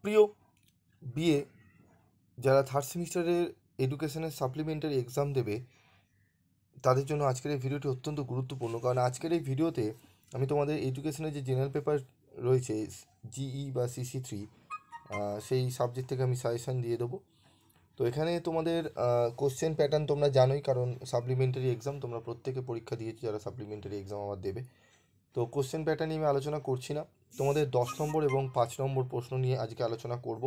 প্রিয় বিএ যারা থার্ড সেমিস্টারের এডুকেশনের সাপ্লিমেন্টারি এক্সাম দেবে তাদের জন্য আজকের এই ভিডিওটি অত্যন্ত গুরুত্বপূর্ণ, কারণ আজকের এই ভিডিওতে আমি তোমাদের এডুকেশনের যে জেনারেল পেপার রয়েছে জিই বা CC3 সেই সাবজেক্ট থেকে আমি সাজেশান দিয়ে দেবো। তো এখানে তোমাদের কোশ্চেন প্যাটার্ন তোমরা জানোই, কারণ সাপ্লিমেন্টারি এক্সাম তোমরা প্রত্যেকে পরীক্ষা দিয়েছো যারা সাপ্লিমেন্টারি এক্সাম আবার দেবে। তো কোশ্চেন প্যাটার্ন নিয়ে আমি আলোচনা করছি না, তোমাদের 10 নম্বর এবং 5 নম্বর প্রশ্ন নিয়ে আজকে আলোচনা করব।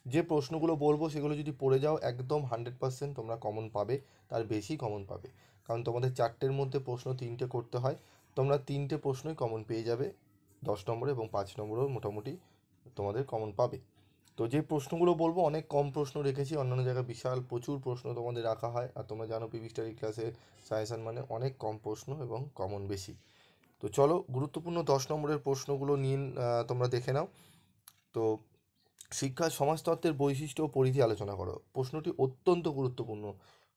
যে প্রশ্নগুলো বলবো সেগুলো যদি পড়ে যাও একদম 100% তোমরা কমন পাবে, তার বেশি কমন পাবে, কারণ তোমাদের 4টের মধ্যে প্রশ্ন 3টে করতে হয়। তোমরা 3টে প্রশ্নই কমন পেয়ে যাবে 10 নম্বরে, এবং 5 নম্বরেও মোটামুটি তোমাদের কমন পাবে। তো যে প্রশ্নগুলো বলবো অনেক কম প্রশ্ন রেখেছি, অন্যান্য জায়গায় বিশাল প্রচুর প্রশ্ন তোমাদের রাখা হয়, আর তোমরা জানো পিভি স্টাডি ক্লাসে সাজেশন মানে অনেক কম প্রশ্ন এবং কমন বেশি। তো চলো গুরুত্বপূর্ণ 10 নম্বরের প্রশ্নগুলো নিয়ে তোমরা দেখে নাও। তো শিক্ষার সমাজতত্ত্বের বৈশিষ্ট্য ও পরিধি আলোচনা করো। প্রশ্নটি অত্যন্ত গুরুত্বপূর্ণ,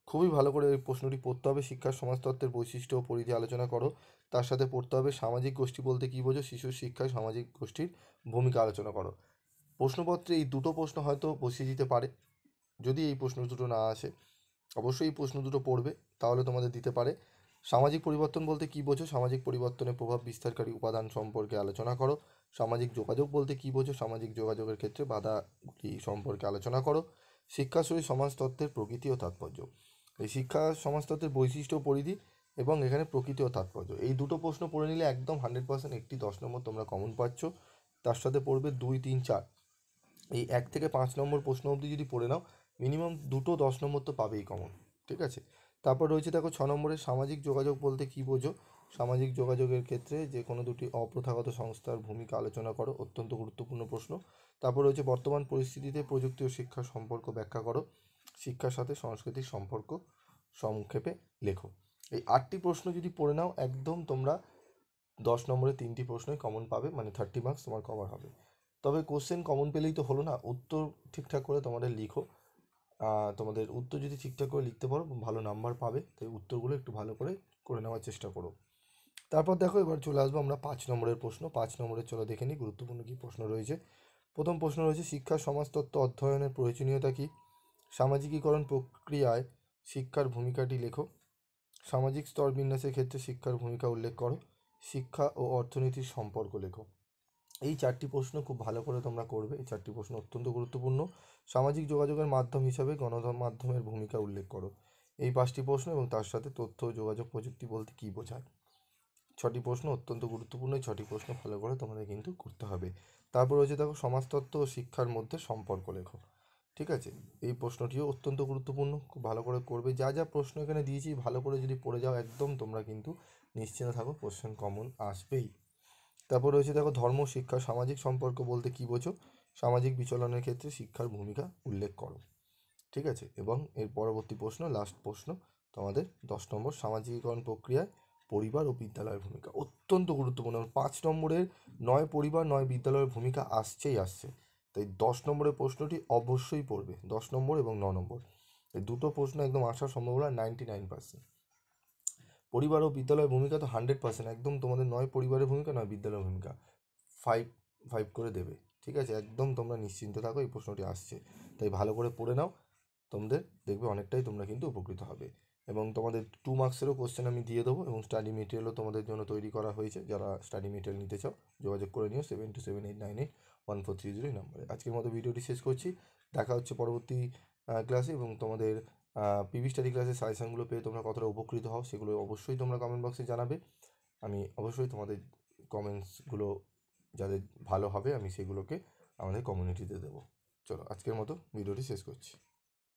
খুবই ভালো করে এই প্রশ্নটি পড়তে হবে। শিক্ষার সমাজতত্ত্বের বৈশিষ্ট্য ও পরিধি আলোচনা করো, তার সাথে পড়তে হবে সামাজিক গোষ্ঠী বলতে কী বোঝো, শিশুর শিক্ষায় সামাজিক গোষ্ঠীর ভূমিকা আলোচনা করো। প্রশ্নপত্রে এই দুটো প্রশ্ন হয়তো বসিয়ে দিতে পারে, যদি এই প্রশ্ন দুটো না আসে অবশ্যই এই প্রশ্ন দুটো পড়বে, তাহলে তোমাদের দিতে পারে। সামাজিক পরিবর্তন বলতে কী বোঝো, সামাজিক পরিবর্তনের প্রভাব বিস্তারকারী উপাদান সম্পর্কে আলোচনা করো। সামাজিক যোগাযোগ বলতে কী বোঝো, সামাজিক যোগাযোগের ক্ষেত্রে বাধাগুলি সম্পর্কে আলোচনা করো। শিক্ষাশরী সমাজতত্ত্বের প্রকৃতি ও তাৎপর্য। এই শিক্ষা সমাজতত্ত্বের বৈশিষ্ট্য ও পরিধি এবং এখানে প্রকৃতি ও তাৎপর্য, এই দুটো প্রশ্ন পড়ে নিলে একদম 100% একটি 10 নম্বর তোমরা কমন পাচ্ছ। তার সাথে পড়বে 2, 3, 4, এই 1 থেকে 5 নম্বর প্রশ্ন অবধি যদি পড়ে নাও মিনিমাম দুটো 10 নম্বর তো পাবেই কমন। ঠিক আছে, তারপর রয়েছে দেখো 6 নম্বরে সামাজিক যোগাযোগ বলতে কী বোঝো। সামাজিক যোগাযোগের ক্ষেত্রে যে কোনো দুটি অপ্রথাগত সংস্থার ভূমিকা আলোচনা করো, অত্যন্ত গুরুত্বপূর্ণ প্রশ্ন। তারপর রয়েছে বর্তমান পরিস্থিতিতে প্রযুক্তি ও শিক্ষার সম্পর্ক ব্যাখ্যা করো। শিক্ষার সাথে সংস্কৃতির সম্পর্ক সংক্ষেপে লেখো। এই 8টি প্রশ্ন যদি পড়ে নাও একদম তোমরা 10 নম্বরে 3টি প্রশ্নই কমন পাবে, মানে 30 মার্কস তোমার কভার হবে। তবে কোশ্চেন কমন পেলেই তো হলো না, উত্তর ঠিকঠাক করে তোমাদের লিখো। তোমাদের উত্তর যদি ঠিকঠাক করে লিখতে পারো ভালো নাম্বার পাবে, তাই উত্তরগুলো একটু ভালো করে নেওয়ার চেষ্টা করো। তারপর দেখো এবার চলে আসবো আমরা 5 নম্বরের প্রশ্ন। 5 নম্বরে চলো দেখে নিই গুরুত্বপূর্ণ কী প্রশ্ন রয়েছে। প্রথম প্রশ্ন রয়েছে শিক্ষার সমাজতত্ত্ব অধ্যয়নের প্রয়োজনীয়তা কী। সামাজিকীকরণ প্রক্রিয়ায় শিক্ষার ভূমিকাটি লেখো। সামাজিক স্তর বিন্যাসের ক্ষেত্রে শিক্ষার ভূমিকা উল্লেখ করো। শিক্ষা ও অর্থনীতির সম্পর্ক লেখো। এই 4টি প্রশ্ন খুব ভালো করে তোমরা করবে, এই 4টি প্রশ্ন অত্যন্ত গুরুত্বপূর্ণ। সামাজিক যোগাযোগের মাধ্যম হিসাবে গণমাধ্যমের ভূমিকা উল্লেখ করো। এই 5টি প্রশ্ন এবং তার সাথে তথ্য ও যোগাযোগ প্রযুক্তি বলতে কী বোঝায়। 6টি প্রশ্ন অত্যন্ত গুরুত্বপূর্ণ, এই 6টি প্রশ্ন ভালো করে তোমাদের কিন্তু করতে হবে। তারপর হচ্ছে দেখো সমাজতত্ত্ব ও শিক্ষার মধ্যে সম্পর্ক লেখো। ঠিক আছে, এই প্রশ্নটিও অত্যন্ত গুরুত্বপূর্ণ, খুব ভালো করে করবে। যা যা প্রশ্ন এখানে দিয়েছি ভালো করে যদি পড়ে যাও একদম তোমরা কিন্তু নিশ্চিন্ত থাকো কোশ্চেন কমন আসবেই। তারপর রয়েছে দেখো ধর্ম শিক্ষা সামাজিক সম্পর্ক বলতে কী বোঝো। সামাজিক বিচলনের ক্ষেত্রে শিক্ষার ভূমিকা উল্লেখ করো। ঠিক আছে, এবং এর পরবর্তী প্রশ্ন লাস্ট প্রশ্ন তোমাদের 10 নম্বর সামাজিকীকরণ প্রক্রিয়ায় পরিবার ও বিদ্যালয়ের ভূমিকা, অত্যন্ত গুরুত্বপূর্ণ। 5 নম্বরের নয় পরিবার নয় বিদ্যালয়ের ভূমিকা আসছে, তাই 10 নম্বরের প্রশ্নটি অবশ্যই পড়বে। 10 নম্বর এবং 9 নম্বর এই দুটো প্রশ্ন একদম আসার সম্ভাবনা 99%। পরিবার ও বিদ্যালয়ের ভূমিকা তো 100%, একদম তোমাদের নয় পরিবারের ভূমিকা নয় বিদ্যালয়ের ভূমিকা 5 5 করে দেবে। ঠিক আছে, একদম তোমরা নিশ্চিন্ত থাকো, এই প্রশ্নটি আসছে, তাই ভালো করে পড়ে নাও, তোমাদের দেখবে অনেকটাই তোমরা কিন্তু উপকৃত হবে। এবং তোমাদের 2 মার্কসেরও কোশ্চেন আমি দিয়ে দেবো, এবং স্টাডি মেটেরিয়ালও তোমাদের জন্য তৈরি করা হয়েছে। যারা স্টাডি মেটেরিয়াল নিতে চাও যোগাযোগ করে নিও 7278981430 নম্বরে। আজকের মতো ভিডিওটি শেষ করছি, দেখা হচ্ছে পরবর্তী ক্লাসে। এবং তোমাদের পিভি স্টাডি ক্লাসের সাজেশনগুলো পেয়ে তোমরা কতটা উপকৃত হও সেগুলো অবশ্যই তোমরা কমেন্ট বক্সে জানাবে। আমি অবশ্যই তোমাদের কমেন্টসগুলো যাদের ভালো হবে আমি সেগুলোকে আমাদের কমিউনিটিতে দেবো। চলো আজকের মতো ভিডিওটি শেষ করছি।